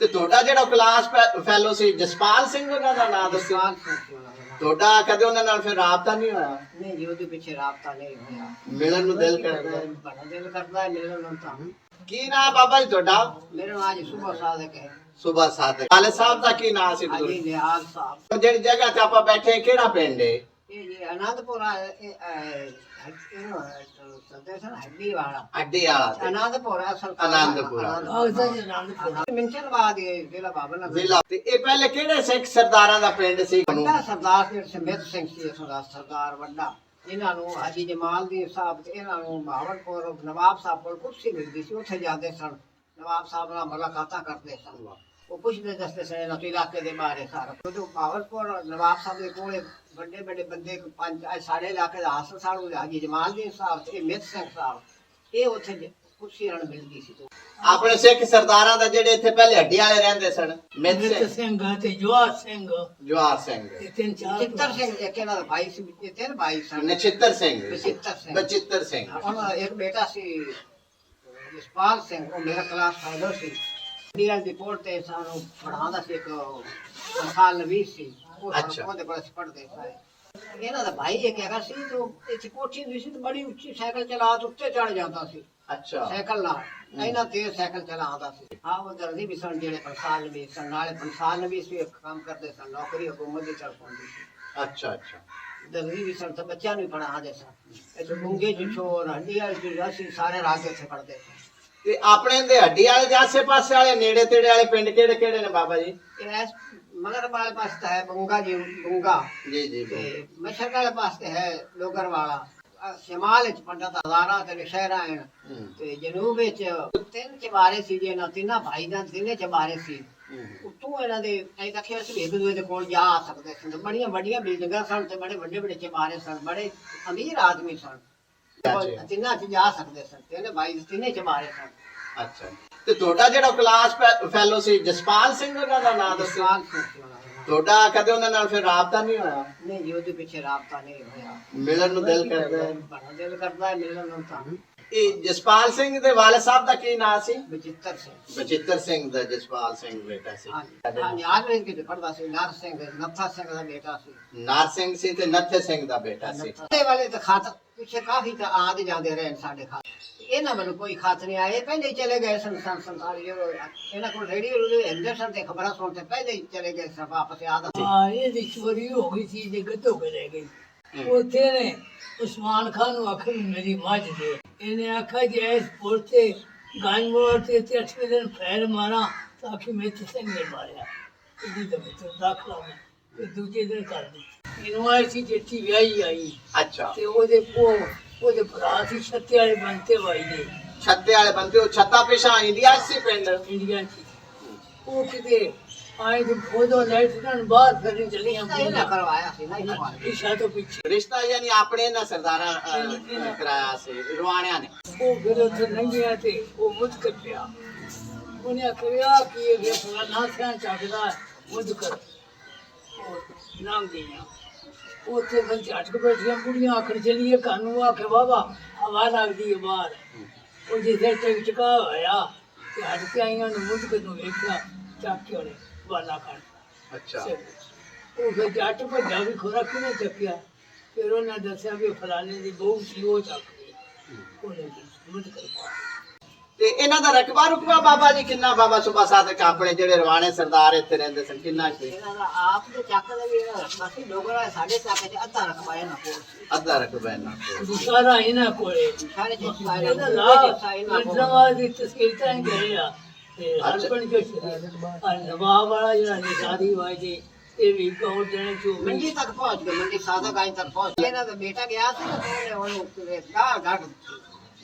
ਤੇ ਤੁਹਾਡਾ ਜਿਹੜਾ ਕਲਾਸ ਫੈਲੋ ਸੀ ਜਸਪਾਲ ਸਿੰਘ ਉਹਨਾਂ ਦਾ ਨਾਮ ਦੱਸਿਓ। ਤੁਹਾਡਾ ਕਦੇ ਉਹਨਾਂ ਨਾਲ ਫਿਰ ਰਾਬਤਾ ਨਹੀਂ ਹੋਇਆ? ਨਹੀਂ ਜੀ, ਉਹਦੇ ਪਿੱਛੇ ਰਾਬਤਾ ਨਹੀਂ ਹੋਇਆ। ਮਿਲਣ ਨੂੰ ਦਿਲ ਕਰਦਾ? ਬੜਾ ਦਿਲ ਕਰਦਾ ਹੈ ਮਿਲਣ ਨੂੰ ਤਾਂ। ਕੀ ਨਾਮ ਬਾਬਾ ਜੀ ਤੁਹਾਡਾ? ਮੇਰੇ ਨਾਲ ਅੱਜ ਸੁਬਹ ਸਾਦਕ ਹੈ। ਸੁਬਾ ਸਾਦਕ। ਵਾਲੇ ਸਾਹਿਬ ਦਾ ਕੀ ਨਾਮ ਸੀ? ਹਾਜੀ ਨਿਹਾਲ ਸਾਹਿਬ। ਜਿਹੜੀ ਜਗ੍ਹਾ ਤੇ ਆਪਾਂ ਬੈਠੇ ਕਿਹੜਾ ਪਿੰਡ ਹੈ? ਇਹ ਜੀ ਅਨੰਦਪੁਰ ਹੱਡੀ ਵਾਲਾ। ਅੱਡੀ ਵਾਲਾ ਤੇ ਅਨੰਦਪੁਰ ਅਨੰਦਪੁਰ ਮਿੰਚਨ ਬਾਦ ਜ਼ਿਲ੍ਹਾ ਬਾਬਰਨਗਰ। ਜ਼ਿਲ੍ਹਾ। ਤੇ ਇਹ ਪਹਿਲੇ ਕਿਹੜੇ ਸਿੱਖ ਸਰਦਾਰਾਂ ਦਾ ਪਿੰਡ ਸੀ? ਵੱਡਾ ਸਰਦਾਰ ਫਿਰ ਸਮਿਤ ਸਿੰਘ ਸੀ ਸਰਦਾਰ ਵੱਡਾ। ਇਹਨਾਂ ਨੂੰ ਹਾਜੀ ਜਮਾਲਦੀਨ ਸਾਹਿਬ ਤੇ ਇਹਨਾਂ ਨੂੰ ਬਹਾਵਲਪੁਰ ਨਵਾਬ ਸਾਹਿਬ ਕੋਲ ਕੁਰਸੀ ਮਿਲਦੀ ਸੀ, ਉੱਥੇ ਜਾਂਦੇ ਸਨ। ਨਵਾਬ ਸਾਹਿਬ ਨਾਲ ਮੁਲਾਕਾਤਾਂ ਕਰਦੇ ਸਨ। ਉਹ ਪੁੱਛਦੇ ਦੱਸਦੇ ਸਨ ਇਹਨਾਂ ਤੋਂ ਇਲਾਕੇ ਦੇ ਬਾਰੇ ਸਾਰਾ। ਜਦੋਂ ਬਹਾਵਲਪੁਰ ਨਵਾਬ ਸਾਹਿਬ ਦੇ ਕੋਲੇ ਵੱਡੇ ਵੱਡੇ ਬੰਦੇ ਪੰਜ ਸਾਡੇ ਇਲਾਕੇ ਦਾ ਹਾਸਨ ਸਾਹਿਬ ਹਾਜੀ ਜਮਾਲਦੀਨ ਸਾਹਿਬ ਤੇ ਮਿਤ ਸਿੰਘ ਸਾਹਿਬ, ਇਹ ਉੱਥੇ ਕੁਰਸੀ ਨਾਲ ਮਿਲਦੀ ਸੀ। ਆਪਣੇ ਸਿੱਖ ਸਰਦਾਰਾਂ ਦਾ ਜਿਹੜੇ ਇੱਥੇ ਪਹਿਲੇ ਹੱਡੀ ਵਾਲੇ ਰਹਿੰਦੇ ਸਨ, ਮਿਤ ਸਿੰਘ ਤੇ ਜਵਾਹਰ ਸਿੰਘ। ਜਵਾਹਰ ਸਿੰਘ, ਤਿੰਨ ਚਾਰ ਚਿੱਤਰ ਸਿੰਘ ਇੱਕ ਇਹਨਾਂ ਦਾ ਭਾਈ ਸੀ, ਤਿੰਨ ਭਾਈ ਸਨ। ਨਛਿੱਤਰ ਸਿੰਘ, ਬਚਿੱਤਰ ਸਿੰਘ। ਉਹਨਾਂ ਦਾ ਇੱਕ ਬੇਟਾ ਸੀ ਜਸਪਾਲ ਸਿੰਘ, ਉਹ ਮੇਰਾ ਕਲਾਸ ਫੈਲੋ ਸੀ। ਡੀਐਲ ਦੀ ਪੋਰਟ ਤੇ ਸਾਨੂੰ ਪੜਾਉਂਦਾ ਸੀ। ਇੱਕ ਖਾਨ ਨਵੀਸ ਸੀ, ਉਹਦੇ ਕੋਲ ਪੜ੍ਹਦੇ ਸੀ। ਇਹਨਾਂ ਦਾ ਭਾਈ ਇੱਕ ਹੈਗਾ ਸੀ, ਜੋ ਇੱਥੇ ਕੋਠੀ ਹੁੰਦੀ ਸੀ ਤੇ ਬੜੀ ਉੱਚੀ ਸਾਈਕਲ ਚਲਾ ਕੇ ਉੱਤੇ ਚੜ ਜਾਂਦਾ ਸੀ। ਅੱਛਾ। ਸਾਈਕਲ ਨਾਲ ਇਹਨਾਂ ਤੇਜ਼ ਸਾਈਕਲ ਚਲਾਉਂਦਾ ਸੀ। ਹਾਂ, ਉਹ ਦਰਜੀ ਵੀ ਸਨ ਜਿਹੜੇ ਪੰਸਾਲ ਨਵੀਸ ਸਨ। ਨਾਲੇ ਪੰਸਾਲ ਨਵੀਸ ਵੀ ਕੰਮ ਕਰਦੇ ਸਨ, ਨੌਕਰੀ ਹਕੂਮਤ ਦੀ ਤਰਫੋਂ ਹੁੰਦੀ ਸੀ। ਅੱਛਾ ਅੱਛਾ। ਦਰਜੀ ਵੀ ਸਨ ਤੇ ਬੱਚਿਆਂ ਨੂੰ ਪੜ੍ਹਾਉਂਦੇ ਸਨ। ਇੱਥੇ ਗੁੰਗੇ ਚੋਰ ਹੱਡੀ ਵਾਲੇ ਅਸੀਂ ਸਾਰੇ ਰਾਜ ਇੱਥੇ ਪੜ੍ਹਦੇ ਸਨ। ਤੇ ਆਪਣੇ ਦੇ ਹੱਡੀ ਵਾਲੇ ਦੇ ਆਸੇ ਪਾਸੇ ਵਾਲੇ ਨੇੜੇ ਤੇੜੇ ਵਾਲੇ ਪਿੰਡ ਕਿਹੜੇ ਕਿਹੜੇ ਨੇ ਬਾਬਾ ਜੀ? ਇਹ ਮਗਰ ਵਾਲੇ ਪਾਸ ਹੈ ਬੰਗਾ ਜੀ, ਬੰਗਾ ਜੀ ਜੀ। ਤੇ ਮਸ਼ਰਕ ਵਾਲੇ ਪਾਸ ਹੈ ਲੋਗਰ ਵਾਲਾ। ਸ਼ਮਾਲ ਵਿੱਚ ਪੰਡਤ ਹਜ਼ਾਰਾ ਤੇ ਸ਼ਹਿਰਾਂ ਹਨ ਤੇ ਜਨੂਬ ਵਿੱਚ ਤਿੰਨ ਚਬਾਰੇ ਸੀ। ਜਿਹਨਾਂ ਤਿੰਨਾਂ ਭਾਈ ਦਾ ਤਿੰਨੇ ਚਬਾਰੇ ਸੀ। ਉੱਤੋਂ ਇਹਨਾਂ ਦੇ ਅਸੀਂ ਦੇਖਿਆ ਸੀ ਇੱਕ ਦੂਜੇ ਦੇ ਕੋਲ ਜਾ ਸਕਦੇ ਸਨ। ਬੜੀਆਂ ਵੱਡੀਆਂ ਬਿਲਡਿੰਗਾਂ ਸਨ ਤੇ ਬੜੇ ਵੱਡੇ ਵੱਡੇ ਚਬਾਰੇ ਸਨ। ਬੜੇ ਅਮੀਰ ਆਦਮੀ ਸਨ। ਤਿੰਨਾਂ ਚ ਜਾ ਸਕਦੇ ਸਨ। ਤਿੰਨੇ ਭਾਈ ਤਿੰਨੇ ਚਬਾਰੇ ਸਨ। ਅੱਛਾ। ਤੇ ਤੁਹਾਡਾ ਜਿਹੜਾ ਕਲਾਸ ਫੈਲੋ ਸੀ ਜਸਪਾਲ ਸਿੰਘ ਉਹਨਾਂ ਦਾ ਨਾਮ ਦੱਸਿਓ। ਤੁਹਾਡਾ ਕਦੇ ਉਹਨਾਂ ਨਾਲ ਫਿਰ ਰਾਬਤਾ ਨਹੀਂ ਹੋਇਆ? ਨਹੀਂ ਜੀ, ਉਹਦੇ ਪਿੱਛੇ ਰਾਬਤਾ ਨਹੀਂ ਹੋਇਆ। ਮਿਲਣ ਨੂੰ ਦਿਲ ਕਰਦਾ? ਬੜਾ ਦਿਲ ਕਰਦਾ ਹੈ ਮਿਲਣ ਨੂੰ ਤਾਂ। ਇਹ ਜਸਪਾਲ ਸਿੰਘ ਦੇ ਵਾਲੇ ਸਾਹਿਬ ਦਾ ਕੀ ਨਾਮ ਸੀ? ਬਚਿੱਤਰ ਸਿੰਘ। ਬਚਿੱਤਰ ਸਿੰਘ ਦਾ ਜਸਪਾਲ ਸਿੰਘ ਬੇਟਾ ਸੀ। ਹਾਂਜੀ, ਆਦਮੀ ਕਿਤੇ ਪੜਦਾ ਸੀ। ਨਰ ਸਿੰਘ ਨੱਥਾ ਸਿੰਘ ਦਾ ਬੇਟਾ ਸੀ। ਨਾਰ ਸਿੰਘ ਸੀ ਤੇ ਨੱਥੇ ਸਿੰਘ ਦਾ ਬੇਟਾ ਸੀ। ਨੱਥੇ ਵਾਲੇ ਤਾਂ ਖਾਤ ਪਿੱਛੇ ਕਾਫੀ ਤਾਂ ਆਦੇ ਜਾਂਦੇ ਰਹੇ ਸਾਡੇ ਖਾਤ। ਇਹਨਾਂ ਵੱਲੋਂ ਕੋਈ ਖਾਤ ਨਹੀਂ ਆਏ, ਪਹਿਲੇ ਹੀ ਚਲੇ ਗਏ ਸਨ। ਸੰਸਾਰੀ ਇਹਨਾਂ ਕੋਲ ਰੇਡੀਓ ਹਿੰਦੇ ਸਨ ਤੇ ਖਬਰਾਂ ਸੁਣ ਤੇ ਪਹਿਲੇ ਹੀ ਚਲੇ ਗਏ ਸਨ ਵਾਪਸ। ਆਦ ਹਾਂ, ਇਹਦੀ ਚੋਰੀ ਹੋ ਗਈ ਸੀ, ਜੇ ਗੱਦੋਂ ਕੇ ਲੈ ਗਈ। ਉੱਥੇ ਨੇ ਉਸਮਾਨ ਖਾਨ ਨੂੰ ਆਖਿਆ ਵੀ ਮੇਰੀ ਮੱਝ ਦੇ। ਇਹਨੇ ਆਖਿਆ ਜੀ ਇਸ ਪੁਲ ਤੇ ਗੰਜ ਮੋੜ ਤੇ 8ਵੇਂ ਦਿਨ ਫੈਰ ਮਾਰਾਂ ਤਾਂ ਕਿ ਮਿੱਤ ਸਿੰਘ ਨੇ ਮਾਰਿਆ। ਇਹਦੀ ਤਾਂ ਮਿੱਤਰ ਦਾਖਲਾ ਮੈਂ ਤੇ ਦੂਜੇ ਦਿਨ ਕਰ ਦਿੱਤੀ। ਇਹਨੂੰ ਆਈ ਸੀ ਚਿੱਠੀ ਵਿਆਹੀ ਆਈ। ਅੱਛਾ। ਤੇ ਉਹਦੇ ਭਰਾ ਸੀ ਛੱਤੇ ਵਾਲੇ ਬੰਤੇ ਵਾਈ ਦੇ। ਛੱਤੇ ਵਾਲੇ ਬੰਦੇ ਉਹ ਛੱਤਾ ਪਿਛਾ ਇੰਡੀਆ ਸੀ ਪਿੰਡ ਇੰਡੀਆ ਚ ਉਹ ਕਿਤੇ ਆਏ ਤੇ ਉਦੋਂ ਲਾਈਟ ਨਾਲ ਬਾਹਰ ਫਿਰਨ ਚਲੀ ਇਹਨਾਂ ਕਰਵਾਇਆ ਸੀ ਨਾ ਇਸ਼ਾ ਤੋਂ ਪਿੱਛੇ ਰਿਸ਼ਤਾ ਯਾਨੀ ਆਪਣੇ ਨਾਲ ਸਰਦਾਰਾਂ ਕਰਾਇਆ ਸੀ ਰਵਾਣਿਆਂ ਨੇ। ਉਹ ਫਿਰ ਉੱਥੇ ਲੰਘਿਆ ਤੇ ਉਹ ਮੁੱਕ ਪਿਆ। ਉਹਨੇ ਆਖਿਆ ਕਿ ਇਹ ਫਲਾਣਾ ਸਿਆਂ ਚੱਕਦਾ ਮੁੱਕ ਕਰ ਨਾਮ ਦੇਣਾ। ਉੱਥੇ ਫਿਰ ਝਟਕ ਬੈਠੀਆਂ ਕੁੜੀਆਂ ਆਖਰ ਚਲੀਏ ਕਾਨੂੰ ਆਖੇ ਬਾਬਾ ਹਵਾ ਲੱਗਦੀ ਹੈ ਬਾਹਰ। ਉਹ ਜਿੱਥੇ ਟਿਕਟਕਾ ਹੋਇਆ ਤੇ ਹਟ ਕੇ ਆਈਆਂ ਨੂੰ ਮੁੱਕ ਨੂੰ ਵੇਖਿਆ ਚੱਕ ਕੇ ਉਹਨੇ ਵਾਲਾ ਕਰ। ਅੱਛਾ। ਉਹ ਫਿਰ ਜੱਟ ਭੱਜਾ ਵੀ ਖੋਰਾ ਕਿਹਨੇ ਚੱਕਿਆ। ਫਿਰ ਉਹਨਾਂ ਦੱਸਿਆ ਵੀ ਫਲਾਣੇ ਦੀ ਬਹੂ ਸੀ ਉਹ ਚੱਕ ਗਈ। ਉਹਨੇ ਮੁੱਕ ਕਰ ਤੇ ਇਹਨਾਂ ਦਾ ਰਕਬਾ ਰੁਕਬਾ ਬਾਬਾ ਜੀ ਕਿੰਨਾ? ਬਾਬਾ ਸੁਭਾ ਸਾਦਕ ਆਪਣੇ ਜਿਹੜੇ ਰਵਾਣੇ ਸਰਦਾਰ ਇੱਥੇ ਰਹਿੰਦੇ ਸਨ ਕਿੰਨਾ ਸੀ? ਇਹਨਾਂ ਦਾ ਆਪ ਦੇ ਚੱਕ ਦਾ ਵੀ ਇਹਨਾਂ ਰਕਬਾ ਸੀ। ਡੋਗਰਾ ਸਾਡੇ ਚੱਕ ਚ ਅੱਧਾ ਰਕਬਾ ਇਹਨਾਂ ਕੋਲ ਸੀ। ਅੱਧਾ ਰਕਬਾ ਇਹਨਾਂ ਕੋਲ। ਸਾਰਾ ਇਹਨਾਂ ਕੋਲੇ ਸਾਰੇ ਚ ਇਹਦਾ ਲਾਭ ਦੀ ਤਸਕੀਰ ਤਾਂ ਹੀ ਗਏ ਆ। ਤੇ ਹਸਬੰਡ ਜੋ ਨਵਾਬ ਵਾਲਾ ਜਿਹੜਾ ਨਿਸ਼ਾਦੀ ਵਾਜੇ ਇਹ ਵੀ ਕੌਣ ਜਣੇ ਚੋ ਮੰਡੀ ਤੱਕ ਪਹੁੰਚ ਗਏ। ਮੰਡੀ ਸਾਦਾ ਗਾਈ ਤੱਕ ਪਹੁੰਚ ਗਏ। ਇਹਨਾਂ ਦਾ ਬੇਟਾ ਗਿਆ ਸੀ ਨਾ, ਉਹਨੂੰ ਗਾਹ ਗੱਡ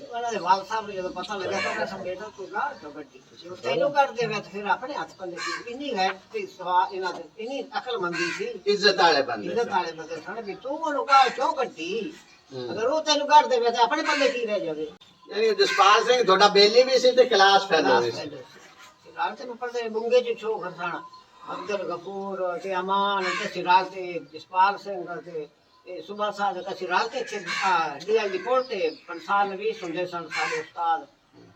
ਉਹਨਾਂ ਦੇ ਵਾਲ ਸਾਹਿਬ ਨੂੰ ਜਦੋਂ ਪਤਾ ਲੱਗਾ ਤਾਂ ਉਹਨਾਂ ਬੇਟਾ ਤੂੰ ਗਾਹ ਤੋਂ ਗੱਡੀ ਤੈਨੂੰ ਕੱਢ ਦੇਵੇ ਤੇ ਫਿਰ ਆਪਣੇ ਹੱਥ ਪੱਲੇ ਸੀ। ਇੰਨੀ ਹੈ ਤੇ ਸਵਾ ਇਹਨਾਂ ਦੇ ਇੰਨੀ ਅਕਲਮੰਦੀ ਸੀ। ਇੱਜ਼ਤ ਵਾਲੇ ਬੰਦੇ। ਇੱਜ਼ਤ ਵਾਲੇ ਬੰਦੇ ਸਨ ਵੀ ਤੂੰ ਉਹਨੂੰ ਗਾਹ ਕਿਉਂ ਕੱਢੀ? ਅਗਰ ਉਹ ਤੈਨੂੰ ਕੱਢ ਦੇਵੇ ਤੇ ਆਪਣੇ ਪੱਲੇ ਕੀ ਰਹਿ ਜਾਵੇ। ਯਾਨੀ ਜਸਪਾਲ ਸਿੰਘ ਤੁਹਾਡਾ ਬੇਲੀ ਵੀ ਸੀ ਤੇ ਕਲਾਸ ਫੈਲੋ ਵੀ ਸੀ। ਰਾਲ ਤੇ ਪੜਦੇ ਬੰਗੇ ਚ ਛੋ ਖਸਾਣਾ ਅਬਦੁਲ ਗਫੂਰ ਤੇ ਅਮਾਨ ਤੇ ਸਿਰਾਜ ਤੇ ਜਸਪਾਲ ਸਿੰਘ ਤੇ ਸੁਭਾ ਸਾਹਿਬ ਦਾ ਸਿਰਾਜ ਤੇ ਡੀਐਲ ਦੀ ਕੋਲ ਤੇ ਪੰਸਾਲ ਨਵੀਸ ਹੁੰਦੇ ਸਨ ਸਾਡੇ ਉਸਤਾਦ।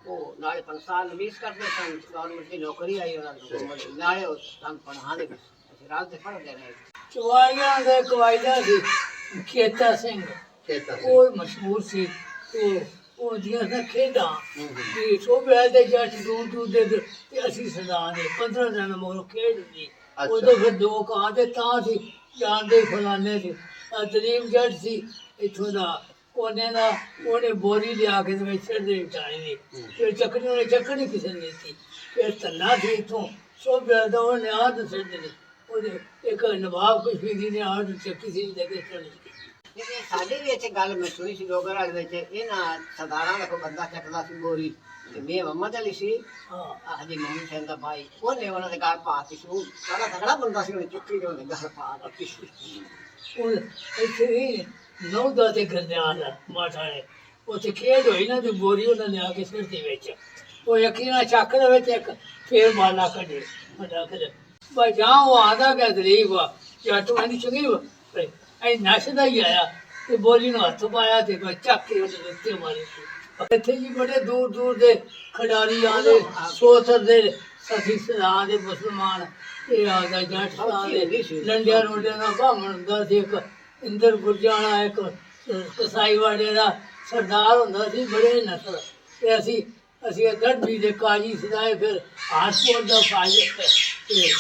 ਉਹ ਨਾਲੇ 5 ਸਾਲ ਨਵੀਸ ਕਰਦੇ ਸਨ, ਗਵਰਨਮੈਂਟ ਦੀ ਨੌਕਰੀ ਆਈ ਉਹਨਾਂ ਨੂੰ, ਨਾਲੇ ਉਹ ਸਾਨੂੰ ਪੜ੍ਹਾਉਂਦੇ ਵੀ ਸੀ। ਅਸੀਂ ਰਾਤ ਦੇ ਪੜ੍ਹਦੇ ਰਹੇ। ਚਵਾਈਆਂ ਦਾ ਕਵਾਇਦਾ ਸੀ ਖੇਤਾ ਸਿੰਘ, ਖੇਤਰ ਉਹ ਮਸ਼ਹੂਰ ਸੀ। ਉਹ ਦੀਆਂ ਨਾ ਖੇਡਾਂ ਤੇ ਸੋਭੇ ਦੇ ਜੱਟ ਦੂਰ ਦੂਰ ਦੇ ਤੇ ਅਸੀਂ ਸਦਾ ਦੇ 15 ਦਿਨ ਮਗਰੋਂ ਖੇਡ ਹੁੰਦੀ। ਉਦੋਂ ਫਿਰ 2 ਕਾਂ ਦੇ ਤਾਂ ਸੀ ਜਾਣਦੇ ਫਲਾਣੇ ਸੀ। ਦਲੀਪ ਜੱਟ ਸੀ ਇੱਥੋਂ ਦਾ, ਕੋਨੇ ਦਾ, ਉਹਨੇ ਬੋਰੀ ਲਿਆ ਕੇ ਤੇ ਵਿੱਚ ਦੇ ਵਿਚਾਰੇ ਦੀ ਫਿਰ ਚੱਕਣੀ, ਉਹਨੇ ਚੱਕਣੀ ਕਿਸੇ ਨੇ ਦਿੱਤੀ। ਫਿਰ ਧੰਨਾ ਸੀ ਇੱਥੋਂ ਸੋਭੇ ਦਾ, ਉਹਨੇ ਆਦ ਸਿੱਧ ਨੇ ਉਹਦੇ ਇੱਕ ਨਵਾਬ ਕਸ਼ਮੀਰੀ ਨੇ ਆਦ ਚੱਕੀ ਸੀ ਦੇ ਕੇ ਚੜੀ। ਲੇਕਿਨ ਸਾਡੇ ਵੀ ਇੱਥੇ ਗੱਲ ਮੈਂ ਸੁਣੀ ਸੀ ਡੋਗਰ ਵਾਲੇ ਵਿੱਚ, ਇਹਨਾਂ ਸਰਦਾਰਾਂ ਦਾ ਕੋਈ ਬੰਦਾ ਚੱਕਦਾ ਸੀ ਬੋਰੀ, ਤੇ ਮੈਂ ਮੁਹੰਮਦ ਅਲੀ ਸੀ ਹਾਜੀ ਮੰਮੀ ਸਿੰਘ ਦਾ ਭਾਈ, ਉਹਨੇ ਉਹਨਾਂ ਦੇ ਗਲ ਪਾਤੀ ਸੀ। ਉਹ ਬੜਾ ਤਗੜਾ ਬੰਦਾ ਸੀ, ਉਹਨੇ ਚੁੱਕੀ ਤੇ ਉਹਨੇ ਗਲ ਪਾ ਦਿੱਤੀ ਸੀ। ਉਹ ਇੱਥੇ ਵੀ ਨੌਦਾ ਤੇ ਗਰਦਿਆਲ ਮਾਠਾ ਨੇ ਉੱਥੇ ਖੇਡ ਹੋਈ ਨਾ ਤੇ ਬੋਰੀ ਉਹਨਾਂ ਨੇ ਆ ਕੇ ਸਿਰਤੀ ਵਿੱਚ ਉਹ ਯਕੀਨਾ ਚੱਕ ਦੇ ਵਿੱਚ ਇੱਕ ਫੇਰ ਬਾਲਾ ਕੱਢੇ ਵੱਡਾ ਕਰ ਬਈ ਜਾਂ ਉਹ ਆਦਾ ਕਿ ਦਲੀਪ ਜੱਟ ਵਾਲੀ ਚੰਗੀ ਵਾ ਐ ਨੱਚਦਾ ਹੀ ਆਇਆ ਤੇ ਬੋਲੀ ਨੂੰ ਹੱਥ ਪਾਇਆ ਤੇ ਬਈ ਚੱਕ ਕੇ ਉਹਦੇ ਉੱਤੇ ਮਾਰੀ ਸੀ। ਇੱਥੇ ਜੀ ਬੜੇ ਦੂਰ ਦੂਰ ਦੇ ਖਿਡਾਰੀ ਆਦੇ ਸੋਥਰ ਦੇ ਸਖੀ ਸਦਾ ਦੇ ਮੁਸਲਮਾਨ ਇਹ ਆਦਾ ਜੱਟ ਦੇ ਲੰਡਿਆਂ ਰੋਡਿਆਂ ਦਾ ਬਾਹਮਣ ਹੁੰਦਾ ਸੀ। ਇੱਕ ਇੰਦਰ ਗੁਰਜਾਣਾ ਇੱਕ ਕਸਾਈ ਵਾੜੇ ਦਾ ਸਰਦਾਰ ਹੁੰਦਾ ਸੀ, ਬੜੇ ਨਸਲ ਤੇ ਅਸੀਂ ਗੜਬੀ ਦੇ ਕਾਜੀ ਸਦਾਏ ਫਿਰ ਹਾਸਪੋਰਟ ਦਾ ਫਾਇਦਾ ਤੇ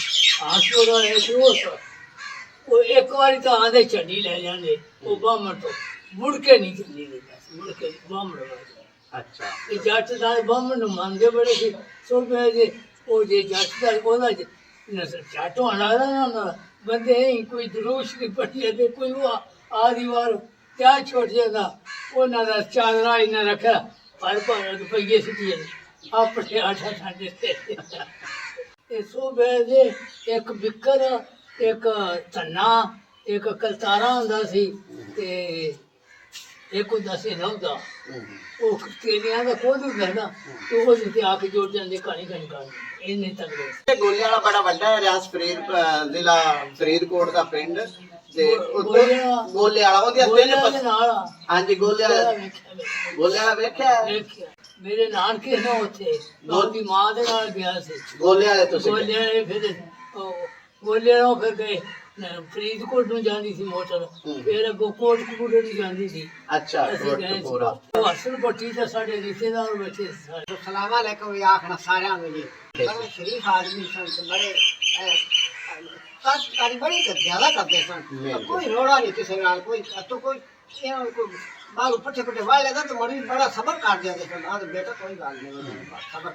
ਹਾਸਪੋਰਟ ਦਾ ਇੱਕ ਉਹ ਇੱਕ ਵਾਰੀ ਤਾਂ ਆਂਦੇ ਝੰਡੀ ਲੈ ਜਾਂਦੇ ਉਹ ਬਾਹਮਣ ਤੋਂ ਮੁੜ ਕੇ ਨਹੀਂ ਝੰਡੀ ਦਿੰਦਾ ਸੀ, ਮੁੜ ਕੇ ਬਾਹਮਣ ਵਾਲਾ। ਅੱਛਾ ਇਹ ਜੱਟ ਦਾ ਬਾਹਮਣ ਨੂੰ ਮੰਨਦੇ ਬੜੇ ਸੀ। ਸੋਭੇ ਜੇ ਉਹ ਜੇ ਜੱਟ ਦਾ ਉਹਦਾ ਨਸਲ ਜੱਟ ਹੋਣਾ ਨਾ ਬੰਦੇ ਕੋਈ ਦਰੂਸ਼ ਨਹੀਂ ਪੜ੍ਹੀ ਤੇ ਕੋਈ ਉਹ ਆਦੀ ਵਾਰ ਕਿਆ ਛੋਟ ਜਾਂਦਾ ਉਹਨਾਂ ਦਾ ਚਾਦਰਾ ਇਹਨਾਂ ਰੱਖਿਆ ਪਰ ਰੁਪਈਏ ਸਿੱਟੀਏ ਆਪਣੇ ਆਠਾ ਠਾਂਡੇ ਤੇ ਇਹ ਸੋਭੇ ਦੇ ਇੱਕ ਬਿੱਕਰ ਇੱਕ ਧੰਨਾ ਇੱਕ ਕਲਤਾਰਾ ਹੁੰਦਾ ਸੀ ਤੇ ਇੱਕ ਹੁੰਦਾ ਸੀ ਨੌਦਾ। ਉਹ ਤੇਰੀਆਂ ਦਾ ਖੋਦ ਹੁੰਦਾ ਨਾ ਤੇ ਉਹ ਜਿੱਤੇ ਆ ਕੇ ਜੋੜ ਜਾਂਦੇ ਕਹਾਣੀ ਇੰਨੇ ਤਗੜੇ। ਗੋਲੇ ਵਾਲਾ ਬੜਾ ਵੱਡਾ ਰਿਆਸ ਜ਼ਿਲ੍ਹਾ ਫਰੀਦਕੋਟ ਦਾ ਪਿੰਡ ਤੇ ਗੋਲੇ ਵਾਲਾ ਉਹਦੀਆਂ ਤਿੰਨ ਨਾਲ ਹਾਂਜੀ ਗੋਲੇ ਵਾਲਾ ਵੇਖਿਆ ਮੇਰੇ ਨਾਨਕੇ ਨੇ ਉੱਥੇ ਉਹਦੀ ਮਾਂ ਦੇ ਨਾਲ ਗਿਆ ਸੀ। ਗੋਲੇ ਵਾਲੇ ਤੁਸੀਂ ਗੋਲੇ ਵਾਲੇ ਫਿਰ ਗੋਲੇ ਵਾਲੋਂ ਫਿਰ ਗਏ ਫਰੀਦਕੋਟ ਨੂੰ ਜਾਂਦੀ ਸੀ ਮੋਟਰ, ਫਿਰ ਅੱਗੋਂ ਕੋਟਕਪੂਰੇ ਨੂੰ ਜਾਂਦੀ ਸੀ। ਅੱਛਾ ਕੋਟਕਪੂਰਾ ਅਸਲ ਪੱਟੀ ਤਾਂ ਸਾਡੇ ਰਿਸ਼ਤੇਦਾਰ ਬੈਠੇ ਸੀ। ਸਲਾਮ ਅਲੈਕੁਮ ਵੀ ਆਖਣਾ ਸਾਰਿਆਂ ਨੂੰ ਜੀ। ਬੜੇ ਸ਼ਰੀਫ ਆਦਮੀ ਸਨ ਤੇ ਬੜੇ ਕਾਸ਼ਤਕਾਰੀ ਬੜੀ ਜ਼ਿਆਦਾ ਕਰਦੇ ਸਨ। ਕੋਈ ਰੋੜਾ ਨਹੀਂ ਕਿਸੇ ਨਾਲ, ਕੋਈ ਅਤੋਂ ਕੋਈ ਬਾਹਰ ਪੱਠੇ ਪੱਠੇ ਵਾਹ ਲੈਦਾ ਤਾਂ ਮਰੀ ਬੜਾ ਸਬਰ ਕਰ ਜਾਂਦੇ ਸਨ। ਆਹ ਬੇਟਾ ਕੋਈ ਗੱਲ ਨਹੀਂ ਸਬਰ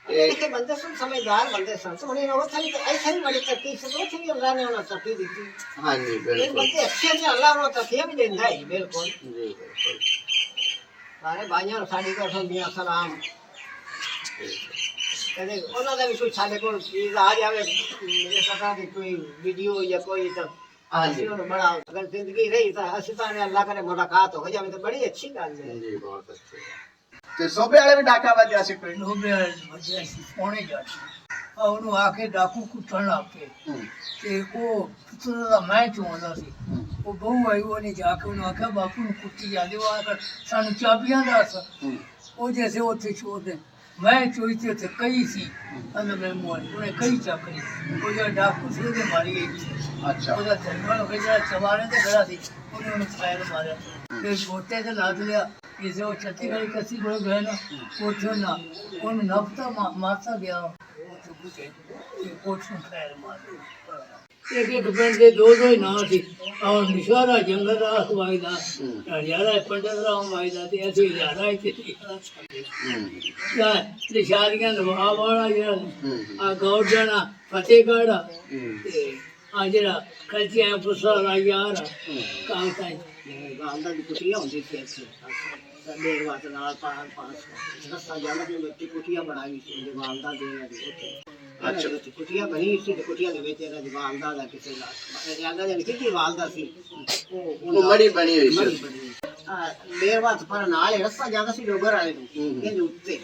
ਇਹ ਬੰਦੇ ਸਨ, ਸਮਝਦਾਰ ਬੰਦੇ ਸਨ। ਉਹਨੇ ਉਹ ਥਾਈ ਐਸੇ ਹੀ ਬੜੀ ਤਰੱਕੀ ਸੀ, ਉਹ ਵੀ ਅੱਲਾਹ ਨੇ ਉਹਨਾਂ ਤਰੱਕੀ ਦਿੱਤੀ। ਹਾਂਜੀ ਇਹ ਬਿਲਕੁਲ ਬੰਦੇ ਅੱਛੇ ਨੇ, ਅੱਲਾਹ ਉਹਨਾਂ ਤਰੱਕੀ ਵੀ ਦਿੰਦਾ ਹੈ। ਬਿਲਕੁਲ ਜੀ ਬਿਲਕੁਲ ਸਾਰੇ ਭਾਈਆਂ ਨੂੰ ਸਾਡੀ ਤਰਫੋਂ ਦੀਆਂ ਸਲਾਮ। ਕਦੇ ਉਹਨਾਂ ਦਾ ਵੀ ਕੋਈ ਸਾਡੇ ਕੋਲ ਚੀਜ਼ ਆ ਜਾਵੇ ਜਿਸ ਤਰ੍ਹਾਂ ਦੀ ਕੋਈ ਵੀਡੀਓ ਜਾਂ ਕੋਈ ਤਾਂ ਅਸੀਂ ਉਹਨੂੰ ਬੜਾ ਅਗਰ ਜ਼ਿੰਦਗੀ ਰਹੀ ਤਾਂ ਅਸੀਂ ਤਾਂ ਅੱਲਾਹ ਕਰੇ ਮੁਲਾਕਾਤ ਹੋ ਜਾਵੇ ਤਾਂ ਬੜੀ ਅੱਛੀ ਗੱਲ ਹੈ ਜੀ। ਬਹੁਤ ਅੱਛੀ ਤੇ ਸੋਭੇ ਵਾਲੇ ਵੀ ਡਾਕਾ ਵੱਜਿਆ ਸੀ ਪਿੰਡ ਲੋਬੇ ਵਜਿਆ ਸੀ ਪੌਣੇ ਜੱਟ ਉਹਨੂੰ ਆ ਕੇ ਡਾਕੂ ਕੁੱਟਣ ਲੱਗ ਪਏ ਤੇ ਉਹ ਪੁੱਤਰ ਦਾ ਮੈਂ ਚੋਂਦਾ ਸੀ। ਉਹ ਬਹੂ ਆਈ, ਉਹਨੇ ਜਾ ਕੇ ਉਹਨੂੰ ਆਖਿਆ ਬਾਪੂ ਨੂੰ ਕੁੱਟੀ ਜਾਂਦੇ, ਉਹ ਆਖਰ ਸਾਨੂੰ ਚਾਬੀਆਂ ਦੱਸ। ਉਹ ਜੈਸੇ ਉੱਥੇ ਛੋੜਦੇ ਮੈਂ ਚੋਈ ਤੇ ਉੱਥੇ ਕਈ ਸੀ ਅੰਦਰ ਮੈਂ ਮੋਹਨ ਉਹਨੇ ਕਈ ਚੱਕਰੀ ਉਹ ਜਿਹੜਾ ਡਾਕੂ ਸੀ ਉਹਦੇ ਮਾਰੀ ਗਈ। ਅੱਛਾ ਉਹਦਾ ਧਰਮਾਂ ਨੂੰ ਜਿਹੜਾ ਚਵਾਰੇ ਤੇ ਖੜਾ ਸੀ ਉਹਨੇ ਉਹਨੂੰ ਫਾਇਰ ਮਾਰਿਆ ਫਿਰ ਗੋਟੇ ਤੇ ਲੱਦ ਲਿਆ। ਕਿਸੇ ਉਹ ਛੱਤੀਗੜ੍ਹ ਕੱਸੀ ਕੋਲ ਗਏ ਨਾ ਉੱਥੇ ਨਾ ਉਹਨੂੰ ਨਫਤਾ ਮਾਰਤਾ ਗਿਆ ਉੱਥੋਂ ਫਾਇਰ ਮਾਰਿਆ। ਇੱਕ ਇੱਕ ਪਿੰਡ ਦੇ ਦੋ ਹੀ ਨਾਂ ਸੀ ਔਰ ਨਿਸ਼ਾਰਾ ਜੰਗਲ ਦਾ ਅਖਵਾਈ ਦਾ ਹਜ਼ਾਰਾ ਪੰਡਤ ਰਾਮ ਵਾਈ ਦਾ ਤੇ ਅਸੀਂ ਹਜ਼ਾਰਾ ਇੱਥੇ ਨਿਸ਼ਾਰੀਆਂ ਨਵਾਬ ਵਾਲਾ ਜਿਹੜਾ ਆ ਗੌਰ ਜਾਣਾ ਫਤਿਹਗੜ੍ਹ ਤੇ ਆ ਜਿਹੜਾ ਕਲਚੀਆਂ ਪੁਸਾ ਦਾ ਯਾਰ ਕਾਂ ਤਾਈ ਗਾਂਦਾ ਦੀ ਕੁਟੀਆਂ ਹੁੰਦੀ ਸੀ ਇੱਥੇ ਦੇਰ ਵਾਤ ਨਾਲ ਪਾਸ ਰਸਤਾ ਜਾਂਦਾ ਸੀ ਮਿੱਟੀ ਕੁਟੀਆਂ ਬਣਾਈ ਸੀ ਉਹਦੇ ਵਾਲਦਾ ਦੇ ਉੱਥੇ। ਅੱਛਾ ਕੁਟੀਆਂ ਬਣੀ ਸੀ ਤੇ ਕੁਟੀਆਂ ਦੇ ਵਿੱਚ ਇਹਦਾ ਵਾਲਦਾ ਦਾ ਕਿਸੇ ਨਾਲ ਜਾਂਦਾ ਜਾਨੀ ਕਿੱਥੇ ਵਾਲਦਾ ਸੀ ਉਹ ਮੜੀ ਬਣੀ ਹੋਈ ਸੀ। ਦੇਰ ਵਾਤ ਪਰ ਨਾਲ ਰਸਤਾ ਜਾਂਦਾ ਸੀ ਡੋਗਰ ਵਾਲੇ ਨੂੰ ਇਹਦੇ ਉੱਤੇ